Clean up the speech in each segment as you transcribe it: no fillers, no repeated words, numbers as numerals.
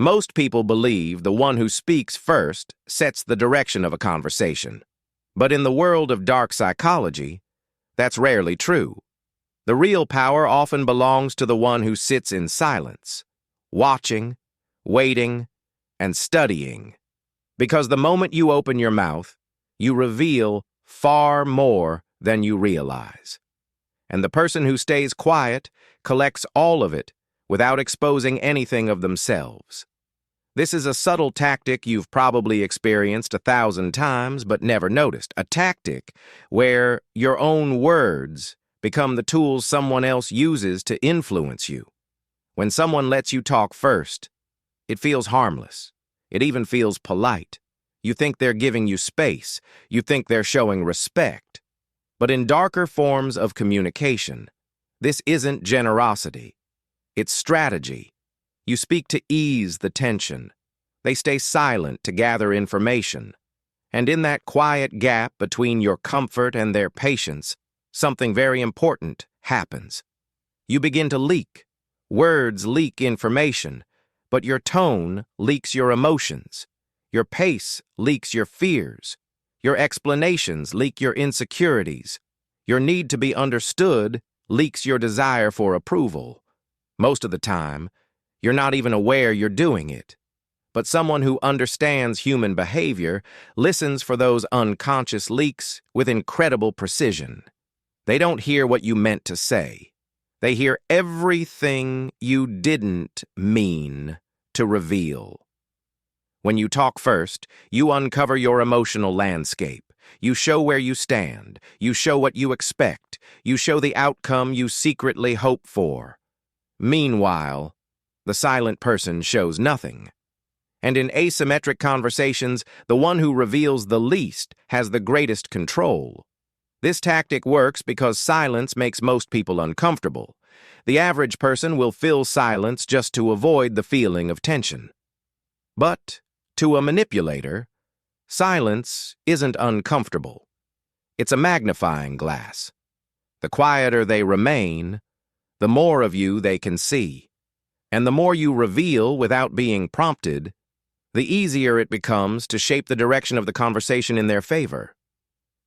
Most people believe the one who speaks first sets the direction of a conversation. But in the world of dark psychology, that's rarely true. The real power often belongs to the one who sits in silence, watching, waiting, and studying. Because the moment you open your mouth, you reveal far more than you realize. And the person who stays quiet collects all of it without exposing anything of themselves. This is a subtle tactic you've probably experienced 1,000 times but never noticed. A tactic where your own words become the tools someone else uses to influence you. When someone lets you talk first, it feels harmless. It even feels polite. You think they're giving you space. You think they're showing respect. But in darker forms of communication, this isn't generosity. It's strategy. You speak to ease the tension. They stay silent to gather information. And in that quiet gap between your comfort and their patience, something very important happens. You begin to leak. Words leak information, but your tone leaks your emotions. Your pace leaks your fears. Your explanations leak your insecurities. Your need to be understood leaks your desire for approval. Most of the time, you're not even aware you're doing it. But someone who understands human behavior listens for those unconscious leaks with incredible precision. They don't hear what you meant to say. They hear everything you didn't mean to reveal. When you talk first, you uncover your emotional landscape. You show where you stand. You show what you expect. You show the outcome you secretly hope for. Meanwhile, the silent person shows nothing. And in asymmetric conversations, the one who reveals the least has the greatest control. This tactic works because silence makes most people uncomfortable. The average person will fill silence just to avoid the feeling of tension. But to a manipulator, silence isn't uncomfortable. It's a magnifying glass. The quieter they remain, the more of you they can see. And the more you reveal without being prompted, the easier it becomes to shape the direction of the conversation in their favor.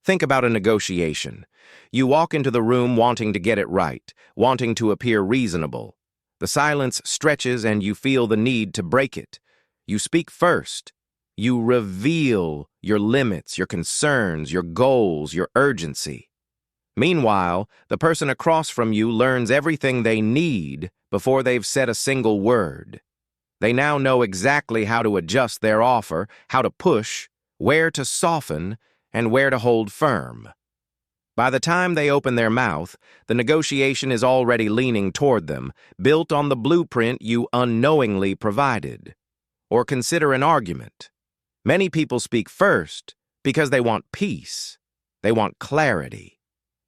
Think about a negotiation. You walk into the room wanting to get it right, wanting to appear reasonable. The silence stretches and you feel the need to break it. You speak first. You reveal your limits, your concerns, your goals, your urgency. Meanwhile, the person across from you learns everything they need before they've said a single word. They now know exactly how to adjust their offer, how to push, where to soften, and where to hold firm. By the time they open their mouth, the negotiation is already leaning toward them, built on the blueprint you unknowingly provided. Or consider an argument. Many people speak first because they want peace. They want clarity.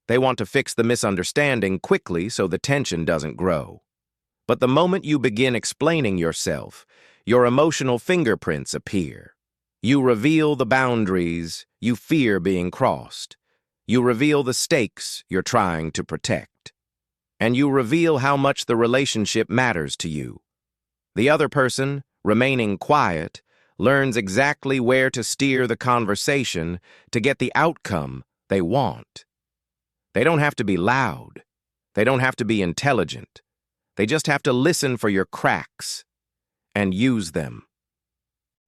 They want to fix the misunderstanding quickly so the tension doesn't grow. But the moment you begin explaining yourself, your emotional fingerprints appear. You reveal the boundaries you fear being crossed. You reveal the stakes you're trying to protect. And you reveal how much the relationship matters to you. The other person, remaining quiet, learns exactly where to steer the conversation to get the outcome they want. They don't have to be loud. They don't have to be intelligent. They just have to listen for your cracks and use them.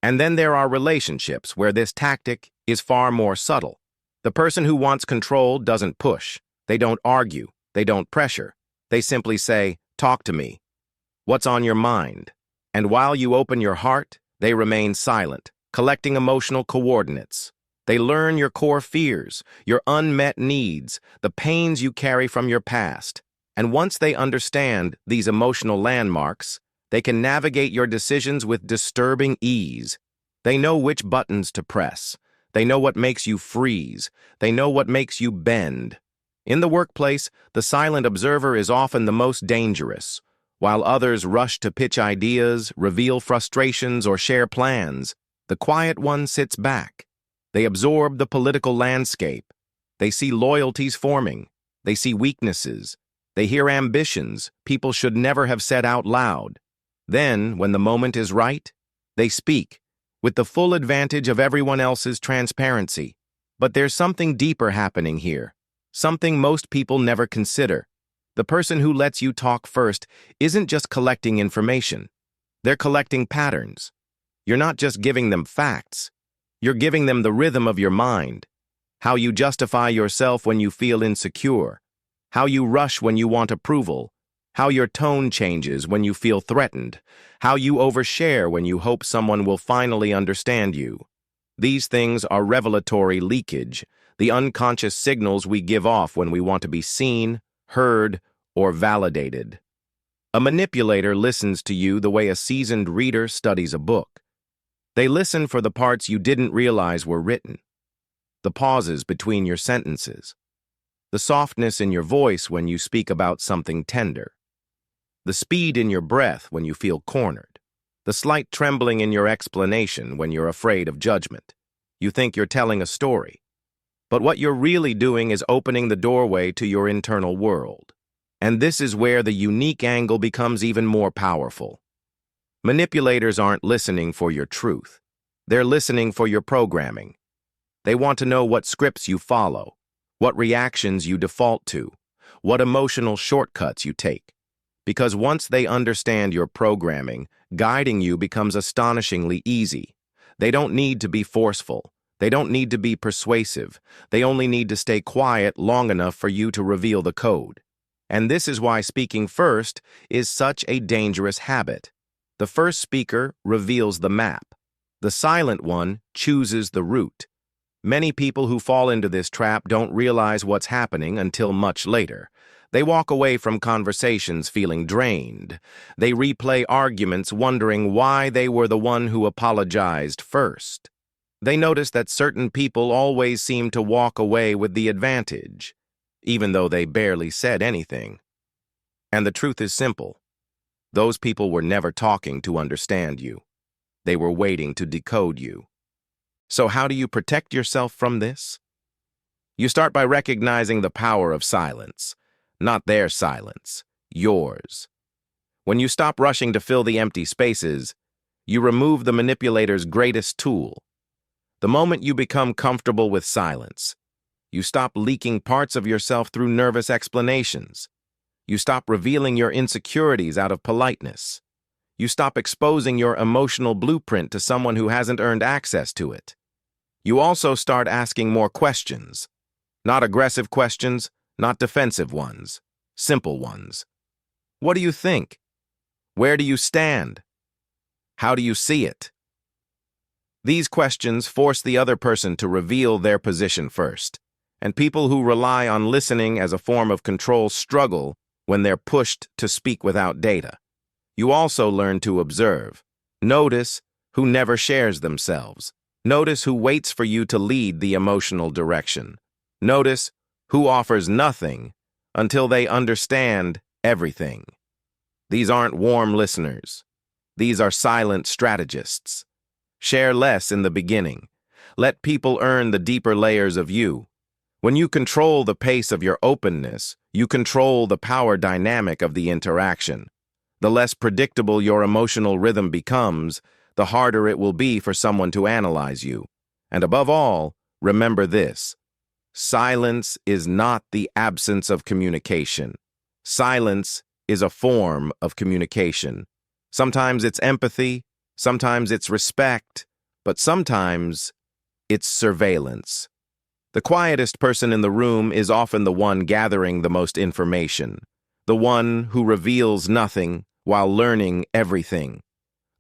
And then there are relationships where this tactic is far more subtle. The person who wants control doesn't push. They don't argue. They don't pressure. They simply say, "Talk to me. What's on your mind?" And while you open your heart, they remain silent, collecting emotional coordinates. They learn your core fears, your unmet needs, the pains you carry from your past. And once they understand these emotional landmarks, they can navigate your decisions with disturbing ease. They know which buttons to press. They know what makes you freeze. They know what makes you bend. In the workplace, the silent observer is often the most dangerous. While others rush to pitch ideas, reveal frustrations, or share plans, the quiet one sits back. They absorb the political landscape. They see loyalties forming. They see weaknesses. They hear ambitions people should never have said out loud. Then, when the moment is right, they speak, with the full advantage of everyone else's transparency. But there's something deeper happening here, something most people never consider. The person who lets you talk first isn't just collecting information. They're collecting patterns. You're not just giving them facts. You're giving them the rhythm of your mind, how you justify yourself when you feel insecure, how you rush when you want approval, how your tone changes when you feel threatened, how you overshare when you hope someone will finally understand you. These things are revelatory leakage, the unconscious signals we give off when we want to be seen, heard, or validated. A manipulator listens to you the way a seasoned reader studies a book. They listen for the parts you didn't realize were written, the pauses between your sentences, the softness in your voice when you speak about something tender, the speed in your breath when you feel cornered, the slight trembling in your explanation when you're afraid of judgment. You think you're telling a story, but what you're really doing is opening the doorway to your internal world. And this is where the unique angle becomes even more powerful. Manipulators aren't listening for your truth. They're listening for your programming. They want to know what scripts you follow, what reactions you default to, what emotional shortcuts you take. Because once they understand your programming, guiding you becomes astonishingly easy. They don't need to be forceful. They don't need to be persuasive. They only need to stay quiet long enough for you to reveal the code. And this is why speaking first is such a dangerous habit. The first speaker reveals the map. The silent one chooses the route. Many people who fall into this trap don't realize what's happening until much later. They walk away from conversations feeling drained. They replay arguments wondering why they were the one who apologized first. They notice that certain people always seem to walk away with the advantage, even though they barely said anything. And the truth is simple. Those people were never talking to understand you. They were waiting to decode you. So how do you protect yourself from this? You start by recognizing the power of silence. Not their silence, yours. When you stop rushing to fill the empty spaces, you remove the manipulator's greatest tool. The moment you become comfortable with silence, you stop leaking parts of yourself through nervous explanations. You stop revealing your insecurities out of politeness. You stop exposing your emotional blueprint to someone who hasn't earned access to it. You also start asking more questions. Not aggressive questions, not defensive ones. Simple ones. What do you think? Where do you stand? How do you see it? These questions force the other person to reveal their position first. And people who rely on listening as a form of control struggle when they're pushed to speak without data. You also learn to observe. Notice who never shares themselves. Notice who waits for you to lead the emotional direction. Notice who offers nothing until they understand everything. These aren't warm listeners. These are silent strategists. Share less in the beginning. Let people earn the deeper layers of you. When you control the pace of your openness, you control the power dynamic of the interaction. The less predictable your emotional rhythm becomes, the harder it will be for someone to analyze you. And above all, remember this: silence is not the absence of communication. Silence is a form of communication. Sometimes it's empathy, sometimes it's respect, but sometimes it's surveillance. The quietest person in the room is often the one gathering the most information, the one who reveals nothing while learning everything,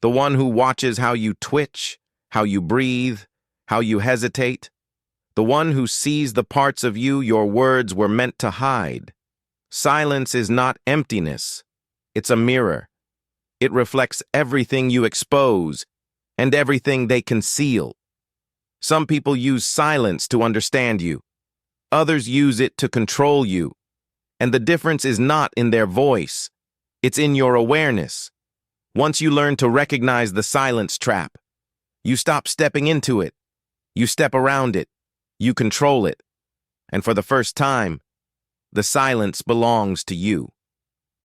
the one who watches how you twitch, how you breathe, how you hesitate, the one who sees the parts of you your words were meant to hide. Silence is not emptiness, it's a mirror. It reflects everything you expose and everything they conceal. Some people use silence to understand you. Others use it to control you. And the difference is not in their voice. It's in your awareness. Once you learn to recognize the silence trap, you stop stepping into it. You step around it. You control it. And for the first time, the silence belongs to you.